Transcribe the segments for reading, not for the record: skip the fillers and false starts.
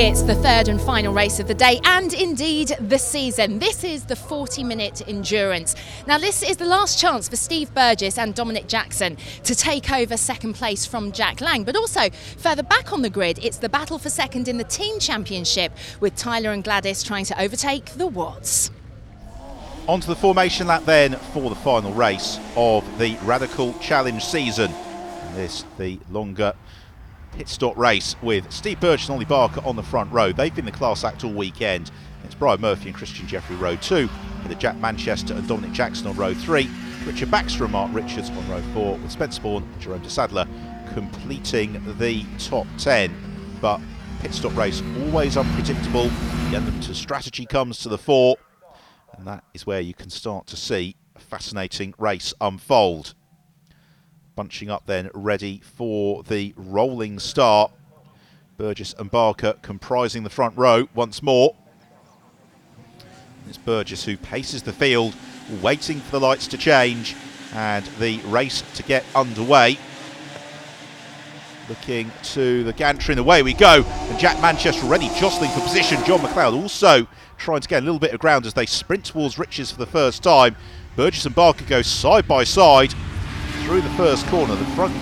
It's the third and final race of the day and indeed the season. This is the 40-minute endurance. Now this is the last chance for Steve Burgess and Dominic Jackson to take over second place from Jack Lang, but also further back on the grid it's the battle for second in the team championship with Tyler and Gladys trying to overtake the Watts. Onto the formation lap then for the final race of the Radical Challenge season. And this the longer pit stop race with Steve Burgess and Ollie Barker on the front row. They've been the class act all weekend. It's Brian Murphy and Christian Jeffrey row 2, with Jack Manchester and Dominic Jackson on row 3, Richard Baxter and Mark Richards on row 4, with Spencer Bourne and Jerome de Sadler completing the top 10. But pit stop race always unpredictable. The element of strategy comes to the fore, and that is where you can start to see a fascinating race unfold. Bunching up then, ready for the rolling start. Burgess and Barker comprising the front row once more. It's Burgess who paces the field, waiting for the lights to change and the race to get underway. Looking to the gantry and away we go. And Jack Manchester already jostling for position. John McLeod also trying to get a little bit of ground as they sprint towards Richards for the first time. Burgess and Barker go side by side through the first corner. The front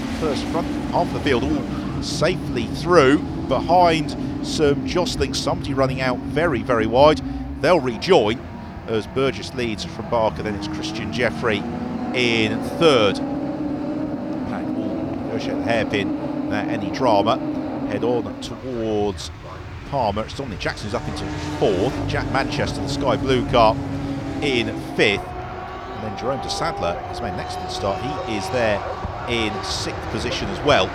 half of the field all safely through. Behind some jostling, somebody running out very, very wide. They'll rejoin as Burgess leads from Barker. Then it's Christian Jeffrey in third. Pack will negotiate the hairpin. Any drama, head on towards Palmer. It's Dominic Jackson who's up into fourth. Jack Manchester, the sky blue car, in fifth. And then Jerome de Sadler is made next to the start. He is there in sixth position as well.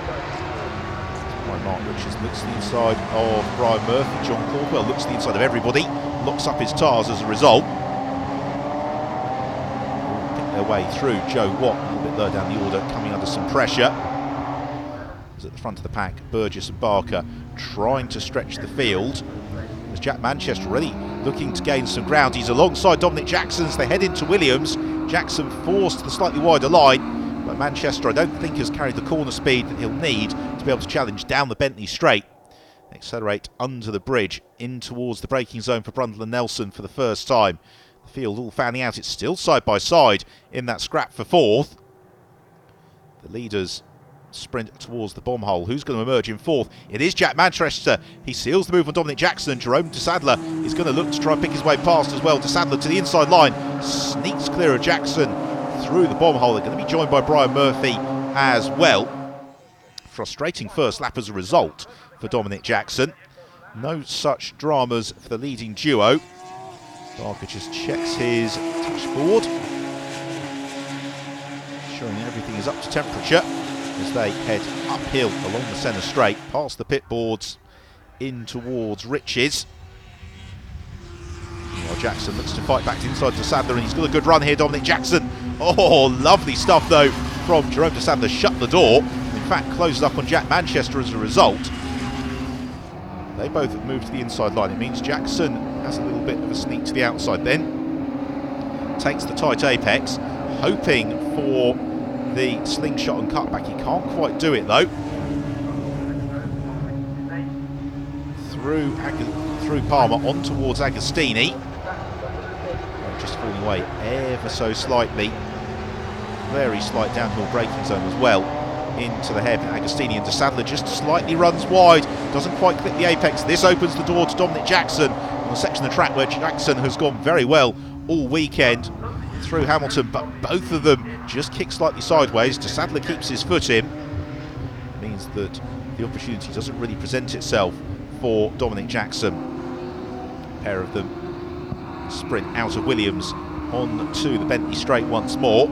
Mark Richards looks to the inside of Brian Murphy. John Caldwell looks to the inside of everybody. Locks up his tyres as a result. Pick their way through. Joe Watt a little bit lower down the order, coming under some pressure. At the front of the pack, Burgess and Barker trying to stretch the field. There's Jack Manchester already looking to gain some ground. He's alongside Dominic Jackson as they head into Williams. Jackson forced to the slightly wider line, but Manchester I don't think has carried the corner speed that he'll need to be able to challenge down the Bentley straight. Accelerate under the bridge in towards the braking zone for Brundle and Nelson for the first time. The field all fanning out. It's still side by side in that scrap for fourth. The leaders sprint towards the bomb hole. Who's going to emerge in fourth? It is Jack Manchester. He seals the move on Dominic Jackson. Jerome de Sadler is going to look to try and pick his way past as well. De Sadler to the inside line, sneaks clear of Jackson through the bomb hole. They're going to be joined by Brian Murphy as well. Frustrating first lap as a result for Dominic Jackson. No such dramas for the leading duo. Barker just checks his touchboard, ensuring everything is up to temperature as they head uphill along the centre straight, past the pit boards, in towards Riches. Meanwhile, Jackson looks to fight back inside de Sadler, and he's got a good run here, Dominic Jackson. Oh, lovely stuff though from Jerome de Sadler. Shut the door. In fact, closed up on Jack Manchester as a result. They both have moved to the inside line. It means Jackson has a little bit of a sneak to the outside then. Takes the tight apex, hoping for the slingshot and cutback. He can't quite do it though. Through Palmer on towards Agostini. Just falling away ever so slightly. Very slight downhill braking zone as well. Into the hairpin. Agostini and de Sadler just slightly runs wide. Doesn't quite clip the apex. This opens the door to Dominic Jackson on a section of the track where Jackson has gone very well all weekend through Hamilton, but both of them just kick slightly sideways. De Sadler keeps his foot in. It means that the opportunity doesn't really present itself for Dominic Jackson. A pair of them sprint out of Williams on to the Bentley straight once more.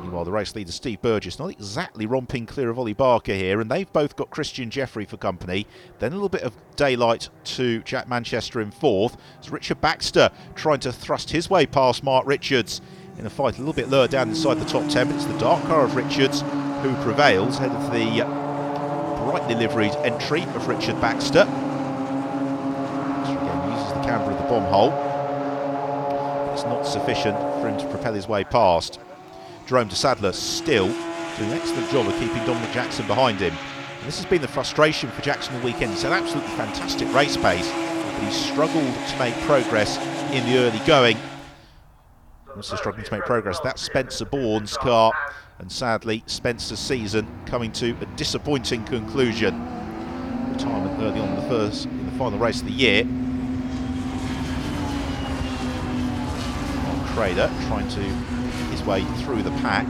Meanwhile, the race leader Steve Burgess not exactly romping clear of Ollie Barker here, and they've both got Christian Jeffrey for company. Then a little bit of daylight to Jack Manchester in fourth. It's Richard Baxter trying to thrust his way past Mark Richards in a fight a little bit lower down inside the top 10, but it's the dark car of Richards who prevails, ahead of the brightly liveried entry of Richard Baxter. Again uses the camber of the bomb hole. It's not sufficient for him to propel his way past. Jerome de Sadler still doing an excellent job of keeping Dominic Jackson behind him. And this has been the frustration for Jackson all weekend. He's had absolutely fantastic race pace, but he's struggled to make progress in the early going. Also struggling to make progress. That's Spencer Bourne's car, and sadly Spencer's season coming to a disappointing conclusion. Retirement early on in the final race of the year. Crader trying to make his way through the pack.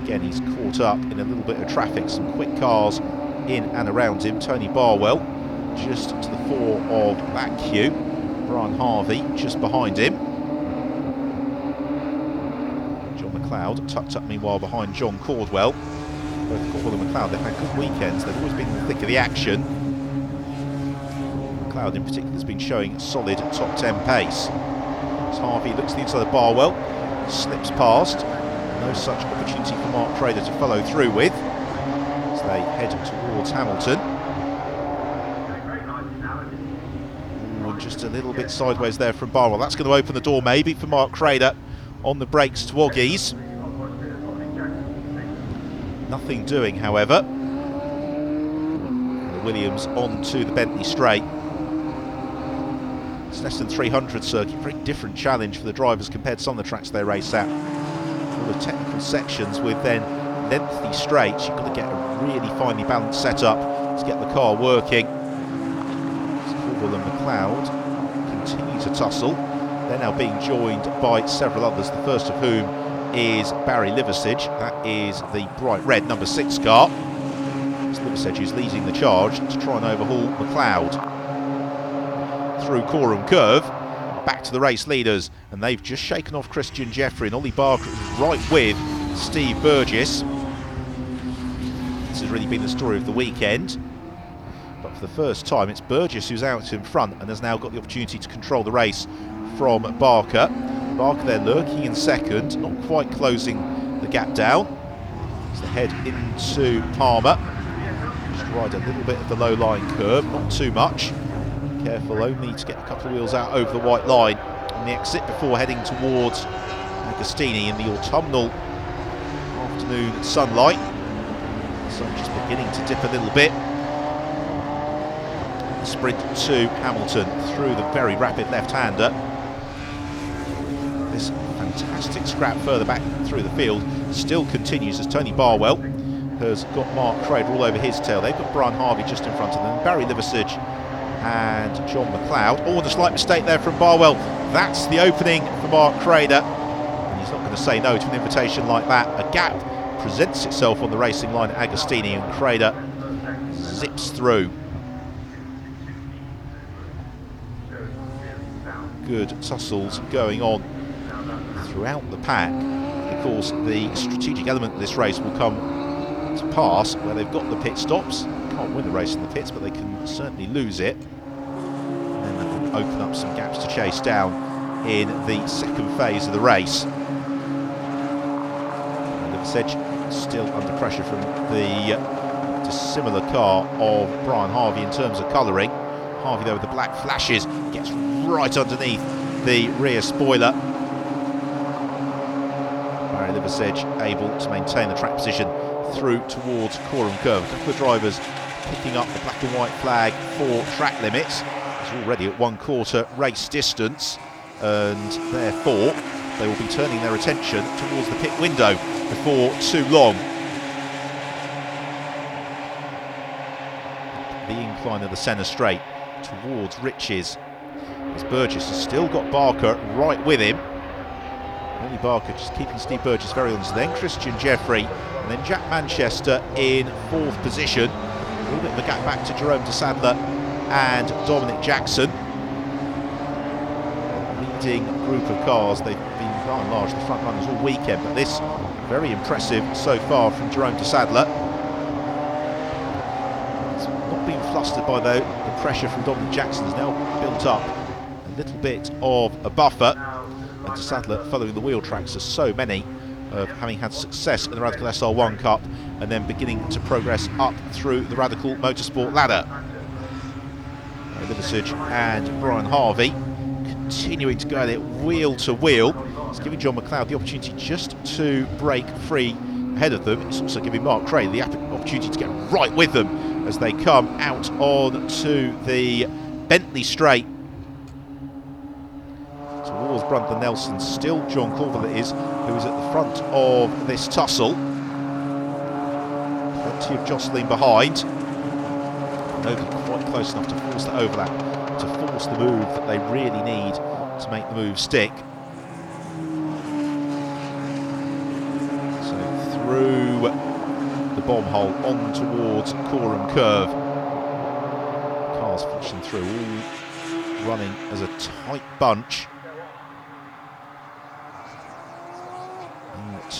Again, he's caught up in a little bit of traffic, some quick cars in and around him. Tony Barwell just to the fore of that queue. Brian Harvey just behind him. John McLeod tucked up meanwhile behind John Caldwell. Both Caldwell and McLeod, they've had good weekends. They've always been in the thick of the action. McLeod in particular has been showing solid top 10 pace. As Harvey looks to the inside of Barwell, slips past. No such opportunity for Mark Crader to follow through with as they head towards Hamilton. Ooh, just a little bit sideways there from Barwell. That's going to open the door maybe for Mark Crader on the brakes to Oggies. Nothing doing, however. And the Williams on to the Bentley straight. Snetterton 300 circuit, very different challenge for the drivers compared to some of the tracks they race at. All the technical sections with then lengthy straights, you've got to get a really finely balanced setup to get the car working. Caldwell and McLeod continue to tussle. They're now being joined by several others, the first of whom is Barry Liversidge. That is the bright red number 6 car. It's Liversidge who's leading the charge to try and overhaul McLeod through Coram Curve, back to the race leaders, and they've just shaken off Christian Jeffrey, and Ollie Barker right with Steve Burgess. This has really been the story of the weekend, but for the first time it's Burgess who's out in front and has now got the opportunity to control the race from Barker. Barker there lurking in second, not quite closing the gap down. As they head into Palmer, just ride a little bit of the low line curve, not too much. Careful only to get a couple of wheels out over the white line on the exit before heading towards Agostini in the autumnal afternoon sunlight. The sun just beginning to dip a little bit. The sprint to Hamilton through the very rapid left-hander. This fantastic scrap further back through the field still continues as Tony Barwell has got Mark Crader all over his tail. They've got Brian Harvey just in front of them, Barry Liversidge and John McLeod. Oh, and a slight mistake there from Barwell. That's the opening for Mark Crader, and he's not going to say no to an invitation like that. A gap presents itself on the racing line at Agostini, and Crader zips through. Good tussles going on throughout the pack. Of course, the strategic element of this race will come to pass where they've got the pit stops. Can't win the race in the pits, but they can certainly lose it. And then that will open up some gaps to chase down in the second phase of the race. Liversidge still under pressure from the dissimilar car of Brian Harvey in terms of colouring. Harvey though with the black flashes gets right underneath the rear spoiler. Barry Liversidge able to maintain the track position through towards Coram Curve. A couple of drivers picking up the black and white flag for track limits. It's already at 1/4 race distance, and therefore they will be turning their attention towards the pit window before too long. The incline of the centre straight towards Riches, as Burgess has still got Barker right with him. Only Barker just keeping Steve Burgess very honest. Then Christian Jeffrey, and then Jack Manchester in 4th position. A little bit of a gap back to Jerome de Sadler and Dominic Jackson. Leading group of cars. They've been by and large the front runners all weekend, but this very impressive so far from Jerome de Sadler. It's not been flustered by the pressure from Dominic Jackson. Has now built up a little bit of a buffer, and de Sadler following the wheel tracks as so many of having had success in the Radical SR1 Cup and then beginning to progress up through the Radical Motorsport ladder. Liversidge and Brian Harvey continuing to go at it wheel to wheel. It's giving John McLeod the opportunity just to break free ahead of them. It's also giving Mark Crader the opportunity to get right with them as they come out on to the Bentley Straight. Towards Brundle Nelson, still John Corville it is, who is at the front of this tussle. Plenty of jostling behind. Nobody quite close enough to force that overlap, to force the move that they really need to make the move stick. So through the bomb hole on towards Coram Curve. Cars flashing through, all running as a tight bunch.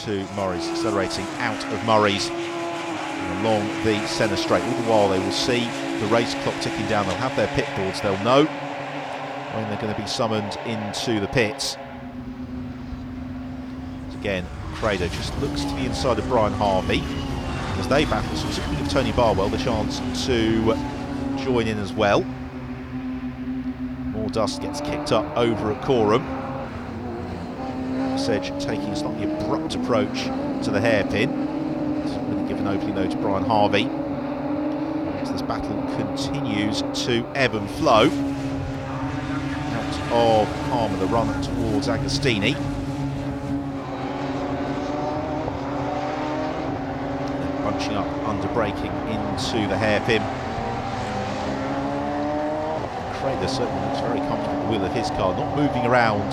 To Murray's, accelerating out of Murray's along the centre straight. All the while they will see the race clock ticking down. They'll have their pit boards. They'll know when they're going to be summoned into the pits. Again, Crader just looks to the inside of Brian Harvey as they battle. So it's going to give Tony Barwell the chance to join in as well. More dust gets kicked up over at Coram. Sedge taking a slightly abrupt approach to the hairpin. It's really given opening though to Brian Harvey. As this battle continues to ebb and flow. Out of Palmer, the run towards Agostini. And bunching up under braking into the hairpin. Crader certainly looks very comfortable at the wheel of his car, not moving around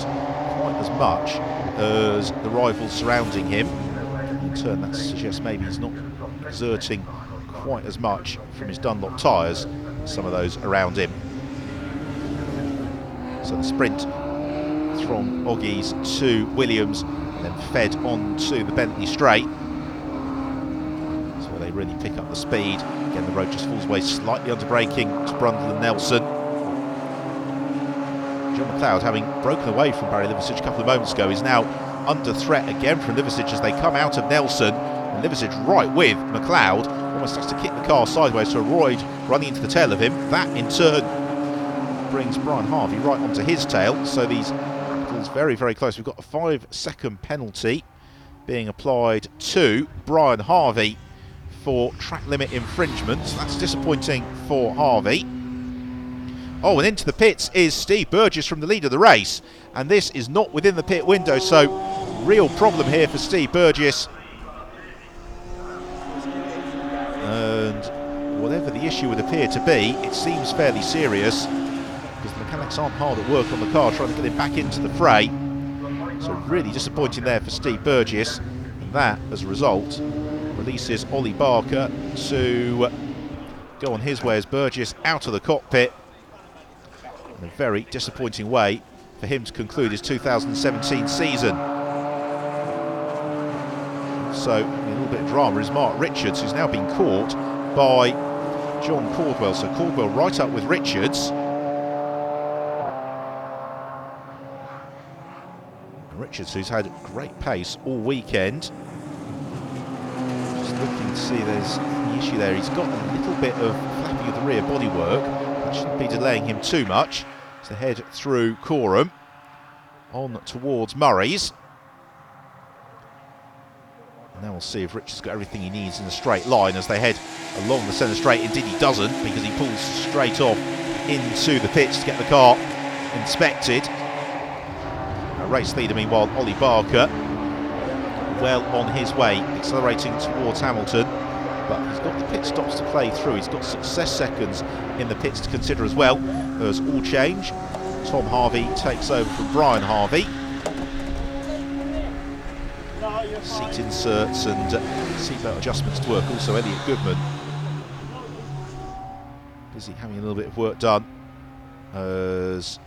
quite as much as the rivals surrounding him. In turn, that suggests maybe he's not exerting quite as much from his Dunlop tyres as some of those around him. So the sprint from Oggies to Williams, and then fed on to the Bentley Straight. So where they really pick up the speed. Again, the road just falls away slightly under braking to Brundle and Nelson. John McLeod, having broken away from Barry Liversidge a couple of moments ago, is now under threat again from Liversidge as they come out of Nelson. And Liversidge right with McLeod, almost has to kick the car sideways to avoid running into the tail of him. That in turn brings Brian Harvey right onto his tail. So these battles very, very close. We've got a 5-second penalty being applied to Brian Harvey for track limit infringement. So that's disappointing for Harvey. Oh, and into the pits is Steve Burgess from the lead of the race. And this is not within the pit window, so real problem here for Steve Burgess. And whatever the issue would appear to be, it seems fairly serious, because the mechanics aren't hard at work on the car trying to get him back into the fray. So really disappointing there for Steve Burgess. And that, as a result, releases Ollie Barker to go on his way as Burgess out of the cockpit. In a very disappointing way for him to conclude his 2017 season. So, a little bit of drama is Mark Richards, who's now been caught by John Caldwell. So Caldwell right up with Richards. And Richards, who's had great pace all weekend. Just looking to see there's the issue there. He's got a little bit of flapping of the rear bodywork. That shouldn't be delaying him too much. To head through Coram on towards Murray's. And now we'll see if Richard's got everything he needs in a straight line as they head along the centre straight. Indeed he doesn't, because he pulls straight off into the pits to get the car inspected. A race leader meanwhile, Ollie Barker, well on his way, accelerating towards Hamilton. But he's got the pit stops to play through. He's got success seconds in the pits to consider as well. There's all change. Tom Harvey takes over from Brian Harvey. Seat inserts and seatbelt adjustments to work. Also Elliot Goodman busy having a little bit of work done as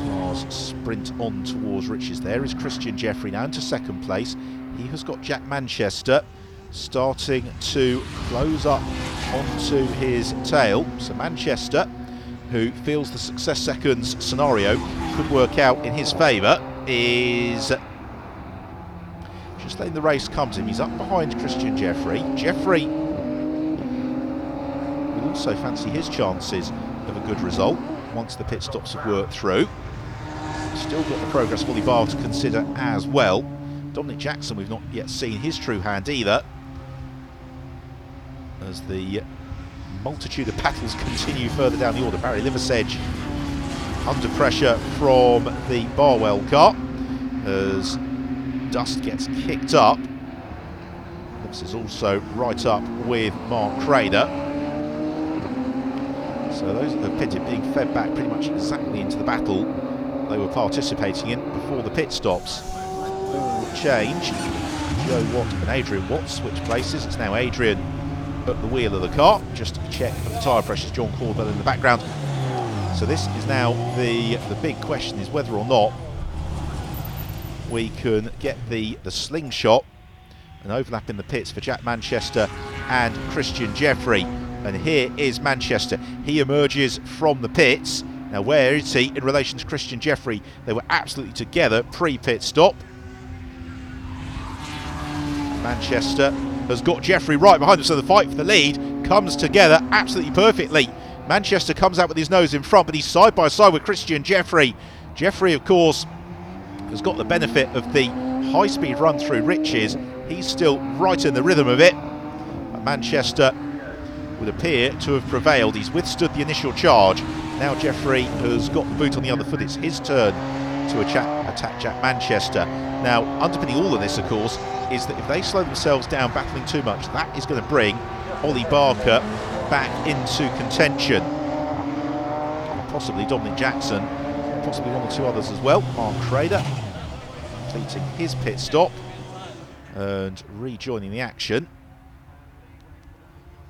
cars sprint on towards Richards. There is Christian Jeffrey now into second place. He has got Jack Manchester starting to close up onto his tail. So Manchester, who feels the success seconds scenario could work out in his favour, is just letting the race come to him. He's up behind Christian Jeffrey. Jeffrey will also fancy his chances of a good result once the pit stops have worked through. Still got the progress of Ollie Barr to consider as well. Dominic Jackson, we've not yet seen his true hand either. as the multitude of battles continue further down the order. Barry Liversedge under pressure from the Barwell car as dust gets kicked up. This is also right up with Mark Crader. So those that have pitted being fed back pretty much exactly into the battle they were participating in before the pit stops. All change. Joe Watt and Adrian Watt switch places. It's now Adrian at the wheel of the car. Just to check for the tyre pressures. John Caldwell in the background. So this is now the big question, is whether or not we can get the slingshot and overlap in the pits for Jack Manchester and Christian Jeffrey. And here is Manchester. He emerges from the pits. Now where is he in relation to Christian Jeffrey? They were absolutely together pre-pit stop. Manchester has got Jeffrey right behind him, so the fight for the lead comes together absolutely perfectly. Manchester comes out with his nose in front, but he's side by side with Christian Jeffrey. Jeffrey, of course, has got the benefit of the high-speed run through Riches. He's still right in the rhythm of it. But Manchester would appear to have prevailed. He's withstood the initial charge. Now Jeffrey has got the boot on the other foot. It's his turn to attack Jack Manchester. Now, underpinning all of this, of course, is that if they slow themselves down battling too much, that is going to bring Ollie Barker back into contention. Possibly Dominic Jackson, possibly one or two others as well. Mark Crader completing his pit stop and rejoining the action.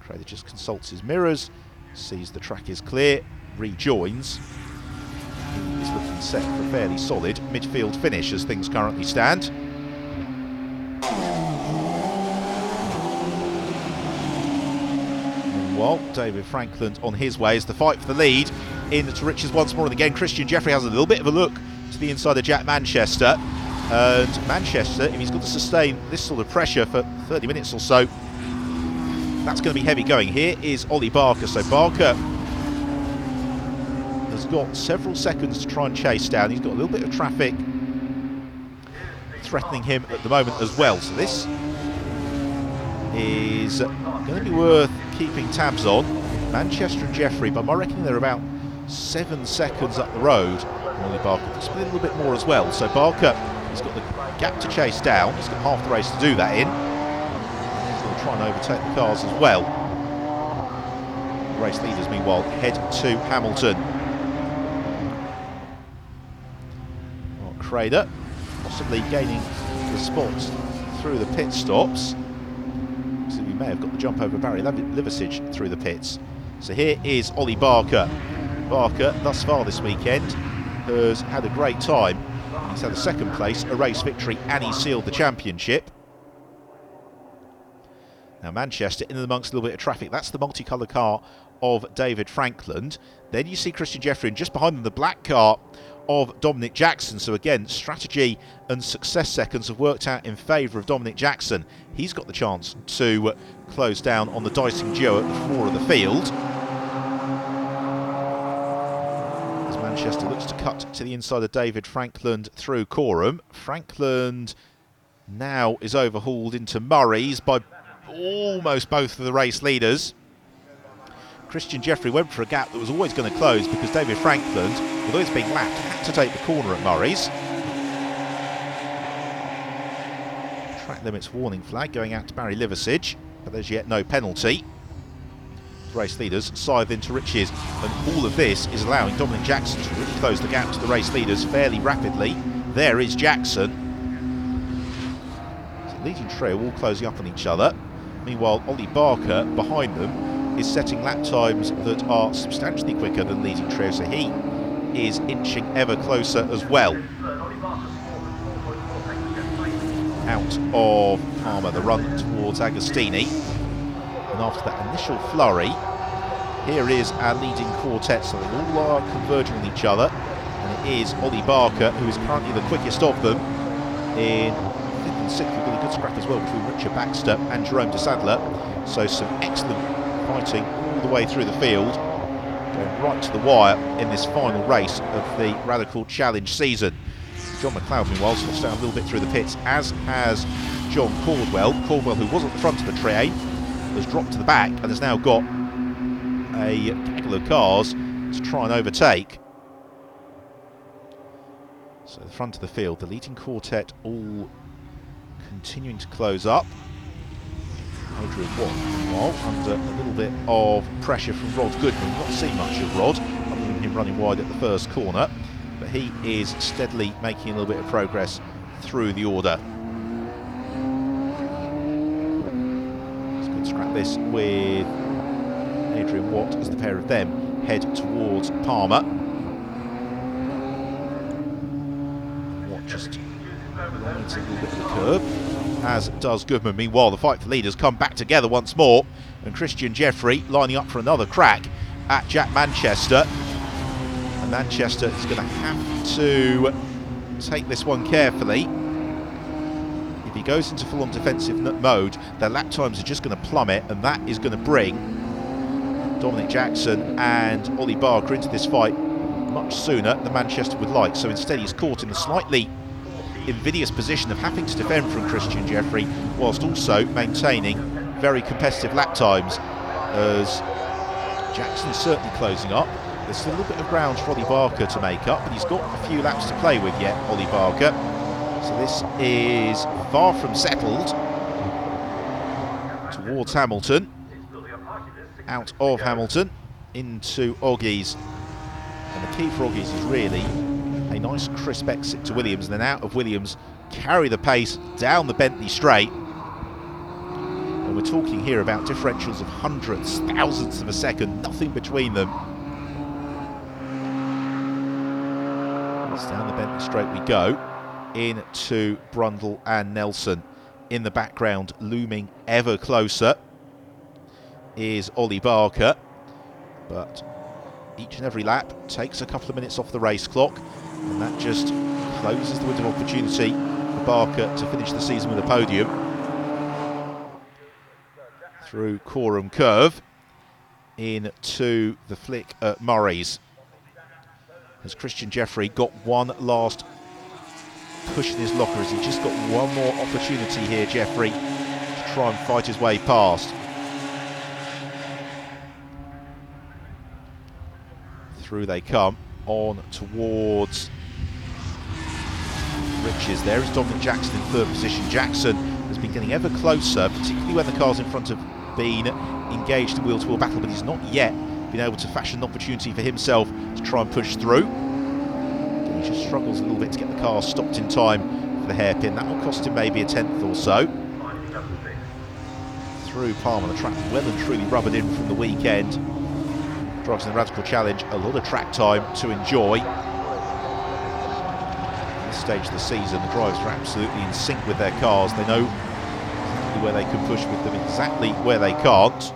Crader just consults his mirrors, sees the track is clear, rejoins. He's looking set for a fairly solid midfield finish as things currently stand. Meanwhile, David Franklin on his way as the fight for the lead into Riches once more. And again, Christian Jeffrey has a little bit of a look to the inside of Jack Manchester. And Manchester, if he's got to sustain this sort of pressure for 30 minutes or so, that's going to be heavy going. Here is Ollie Barker. So Barker has got several seconds to try and chase down. He's got a little bit of traffic threatening him at the moment as well. So this is going to be worth keeping tabs on. Manchester and Jeffrey, by my reckoning, they're about 7 seconds up the road. Ollie Barker possibly a little bit more as well. So Barker has got the gap to chase down. He's got half the race to do that in. And he's going to try and overtake the cars as well. The race leaders, meanwhile, head to Hamilton. Mark Crader possibly gaining the spots through the pit stops. So we may have got the jump over Barry Liversedge through the pits. So here is Ollie Barker. Barker, thus far this weekend, has had a great time. He's had a second place, a race victory, and he sealed the championship. Now Manchester in amongst a little bit of traffic. That's the multicoloured car of David Franklin. Then you see Christian Jeffrey, and just behind them the black car of Dominic Jackson. So again, strategy and success seconds have worked out in favour of Dominic Jackson. He's got the chance to close down on the dicing duo at the floor of the field. As Manchester looks to cut to the inside of David Franklin through Coram. Franklin now is overhauled into Murray's by almost both of the race leaders. Christian Jeffrey went for a gap that was always going to close because David Franklin, although it's being lapped, had to take the corner at Murray's. Track limits warning flag going out to Barry Liversedge, but there's yet no penalty. Race leaders scythe into Riches, and all of this is allowing Dominic Jackson to really close the gap to the race leaders fairly rapidly. There is Jackson. So leading trio all closing up on each other. Meanwhile, Ollie Barker behind them is setting lap times that are substantially quicker than leading trio, so he is inching ever closer as well. Out of Palmer, the run towards Agostini. And after that initial flurry, here is our leading quartet, so they all are converging on each other. And it is Ollie Barker, who is currently the quickest of them. In 5th and 6th, we've got a good scrap as well between Richard Baxter and Jerome de Sadler. So some excellent fighting all the way through the field, going right to the wire in this final race of the Radical Challenge season. John McLeod, meanwhile, slots down a little bit through the pits, as has John Caldwell. Caldwell, who was at the front of the train, has dropped to the back and has now got a gaggle of cars to try and overtake. So the front of the field, the leading quartet all continuing to close up. Adrian Watt, meanwhile, under a little bit of pressure from Rod Goodman. Not seen much of Rod, other than him running wide at the first corner, but he is steadily making a little bit of progress through the order. Let's go and scrap this with Adrian Watt as the pair of them head towards Palmer. Watt just rides a little bit of the curb, as does Goodman. Meanwhile, the fight for leaders come back together once more, and Christian Jeffrey lining up for another crack at Jack Manchester. And Manchester is going to have to take this one carefully. If he goes into full-on defensive mode, their lap times are just going to plummet, and that is going to bring Dominic Jackson and Ollie Barker into this fight much sooner than Manchester would like. So instead he's caught in a slightly invidious position of having to defend from Christian Jeffrey, whilst also maintaining very competitive lap times, as Jackson's certainly closing up. There's still a little bit of ground for Ollie Barker to make up, but he's got a few laps to play with yet, Ollie Barker. So this is far from settled. Towards Hamilton, out of Hamilton, into Oggies. And the key for Oggies is really a nice crisp exit to Williams, and then out of Williams, carry the pace down the Bentley straight. And we're talking here about differentials of hundredths, thousandths of a second, nothing between them. It's down the Bentley straight we go, into Brundle and Nelson. In the background, looming ever closer, is Ollie Barker. But each and every lap takes a couple of minutes off the race clock, and that just closes the window of opportunity for Barker to finish the season with a podium. Through Coram Curve into the flick at Murray's. Has Christian Jeffrey got one last push in his locker? Has he just got one more opportunity here, Jeffrey, to try and fight his way past? Through they come, on towards Riches. There is Dominic Jackson in third position. Jackson has been getting ever closer, particularly when the cars in front have been engaged in wheel-to-wheel battle, but he's not yet been able to fashion an opportunity for himself to try and push through. He just struggles a little bit to get the car stopped in time for the hairpin. That will cost him maybe a tenth or so. Through Palmer, the track well and truly rubbered in from the weekend. Drives in the Radical Challenge, a lot of track time to enjoy. At this stage of the season, the drivers are absolutely in sync with their cars. They know exactly where they can push with them, exactly where they can't.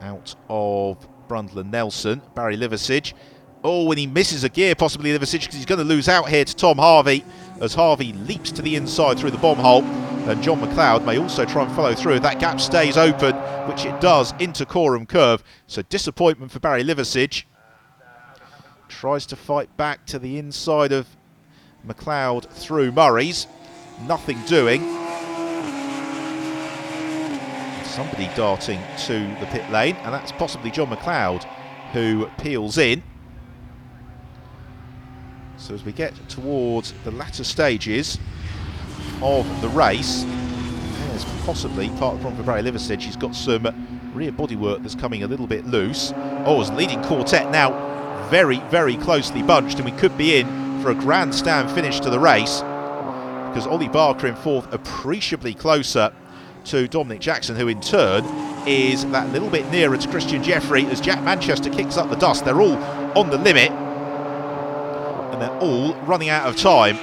Out of Brundle and Nelson, Barry Liversidge. Oh, and he misses a gear, possibly Liversidge, because he's going to lose out here to Tom Harvey, as Harvey leaps to the inside through the bomb hole. And John McLeod may also try and follow through. That gap stays open, which it does, into Coram Curve. So disappointment for Barry Liversidge. Tries to fight back to the inside of McLeod through Murray's. Nothing doing. Somebody darting to the pit lane, and that's possibly John McLeod, who peels in. So as we get towards the latter stages of the race, there's possibly part of the problem for Barry Liversidge. He's got some rear bodywork that's coming a little bit loose. Oh, as leading quartet now very, very closely bunched, and we could be in for a grandstand finish to the race, because Ollie Barker in fourth, appreciably closer to Dominic Jackson, who in turn is that little bit nearer to Christian Jeffrey as Jack Manchester kicks up the dust. They're all on the limit, and they're all running out of time.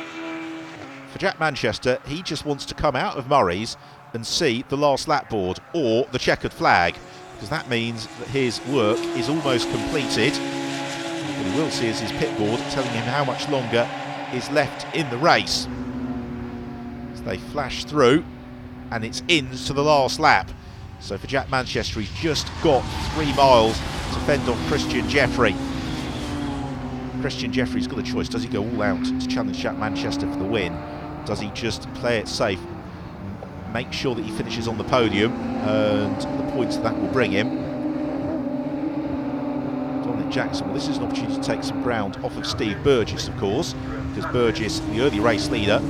For Jack Manchester, he just wants to come out of Murray's and see the last lap board or the checkered flag, because that means that his work is almost completed. What he will see is his pit board telling him how much longer is left in the race. So they flash through, and it's into the last lap. So for Jack Manchester, he's just got 3 miles to fend off Christian Jeffrey. Christian Jeffrey's got a choice. Does he go all out to challenge Jack Manchester for the win? Does he just play it safe, make sure that he finishes on the podium and the points that will bring him. Dominic Jackson, well, this is an opportunity to take some ground off of Steve Burgess, of course, because Burgess, the early race leader,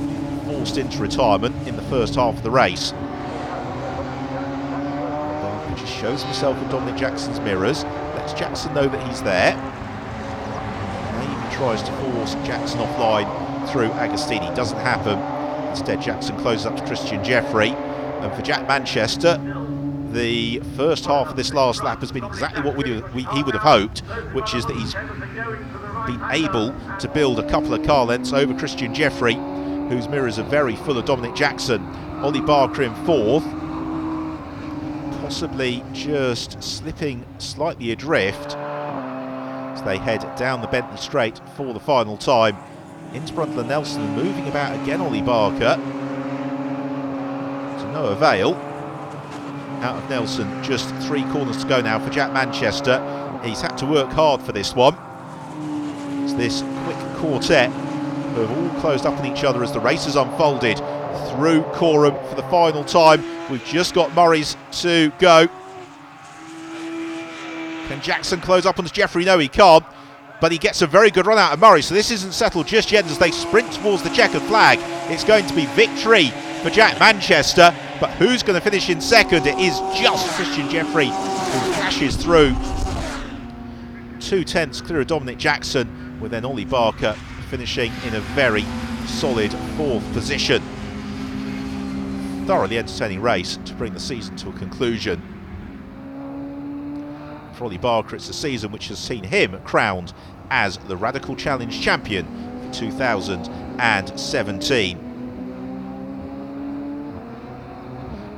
forced into retirement in the first half of the race. He just shows himself in Dominic Jackson's mirrors, lets Jackson know that he's there. Maybe tries to force Jackson offline through Agostini. Doesn't happen. Instead, Jackson closes up to Christian Jeffrey. And for Jack Manchester, the first half of this last lap has been exactly what he would have hoped, which is that he's been able to build a couple of car lengths over Christian Jeffrey, whose mirrors are very full of Dominic Jackson. Ollie Barker in fourth, possibly just slipping slightly adrift as they head down the Bentley Straight for the final time. Into Brundtland Nelson, moving about again, Ollie Barker, to no avail. Out of Nelson, just 3 corners to go now for Jack Manchester. He's had to work hard for this one. It's this quick quartet who have all closed up on each other as the race has unfolded through Coram for the final time. We've just got Murray's to go. Can Jackson close up on Jeffrey? No, he can't. But he gets a very good run out of Murray, so this isn't settled just yet as they sprint towards the checkered flag. It's going to be victory for Jack Manchester, but who's going to finish in second? It is just Christian Jeffrey who flashes through. 2 tenths clear of Dominic Jackson, with then Ollie Barker finishing in a very solid 4th position. Thoroughly entertaining race to bring the season to a conclusion. For Ollie Barker, it's a season which has seen him crowned as the Radical Challenge champion for 2017.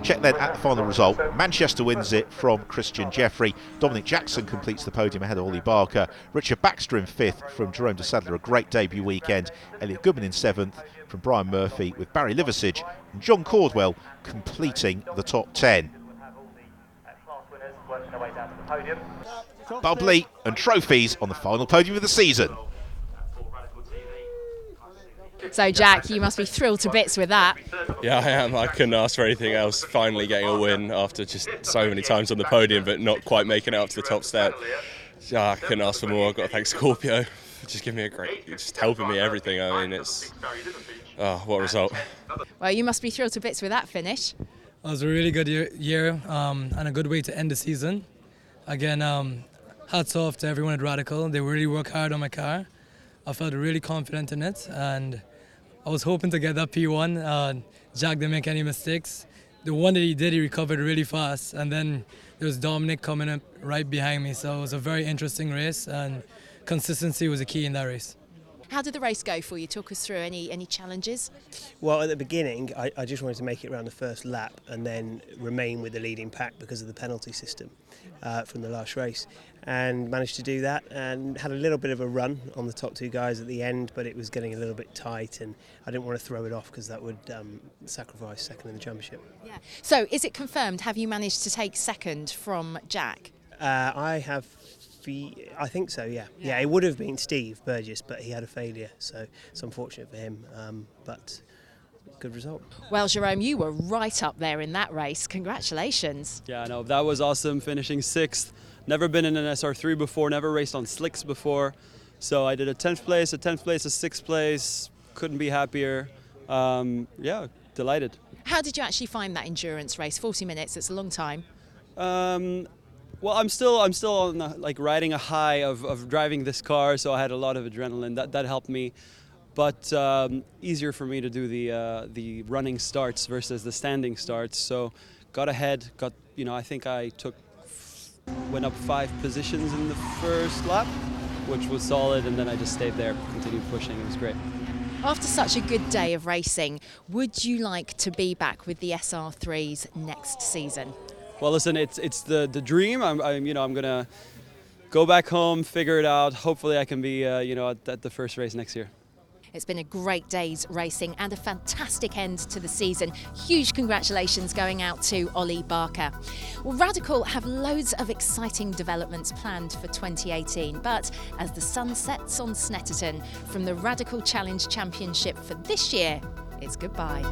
Check then at the final result. Manchester wins it from Christian Jeffrey. Dominic Jackson completes the podium ahead of Ollie Barker. Richard Baxter in 5th from Jerome de Sadler, a great debut weekend. Elliot Goodman in 7th from Brian Murphy, with Barry Liversidge and John Cordwell completing the top 10. Bubbly and trophies on the final podium of the season. So Jack, you must be thrilled to bits with that. Yeah, I am. I couldn't ask for anything else. Finally getting a win after just so many times on the podium, but not quite making it up to the top step. Yeah, I couldn't ask for more. I've got to thank Scorpio for just giving me just helping me everything. I mean, it's what a result. Well, you must be thrilled to bits with that finish. It was a really good year and a good way to end the season. Again, hats off to everyone at Radical. They really worked hard on my car. I felt really confident in it, and I was hoping to get that P1. Jack didn't make any mistakes. The one that he did, he recovered really fast, and then there was Dominic coming up right behind me. So it was a very interesting race, and consistency was a key in that race. How did the race go for you? Talk us through any challenges. Well, at the beginning, I just wanted to make it around the first lap and then remain with the leading pack because of the penalty system from the last race, and managed to do that and had a little bit of a run on the top 2 guys at the end, but it was getting a little bit tight and I didn't want to throw it off because that would sacrifice second in the championship. Yeah. So is it confirmed? Have you managed to take second from Jack? I think so, yeah. Yeah, it would have been Steve Burgess, but he had a failure, so it's unfortunate for him, but good result. Well, Jerome, you were right up there in that race. Congratulations. Yeah, no, that was awesome, finishing 6th. Never been in an SR3 before, never raced on slicks before. So I did a 10th place, a 6th place. Couldn't be happier. Yeah, delighted. How did you actually find that endurance race? 40 minutes, it's a long time. Well, I'm still on riding a high of driving this car, so I had a lot of adrenaline. That helped me, but easier for me to do the running starts versus the standing starts. So got ahead. I think I went up 5 positions in the first lap, which was solid, and then I just stayed there, continued pushing. It was great. After such a good day of racing, would you like to be back with the SR3s next season? Well, listen, it's the dream. I'm gonna go back home, figure it out. Hopefully, I can be at the first race next year. It's been a great day's racing and a fantastic end to the season. Huge congratulations going out to Ollie Barker. Well, Radical have loads of exciting developments planned for 2018, but as the sun sets on Snetterton from the Radical Challenge Championship for this year, it's goodbye.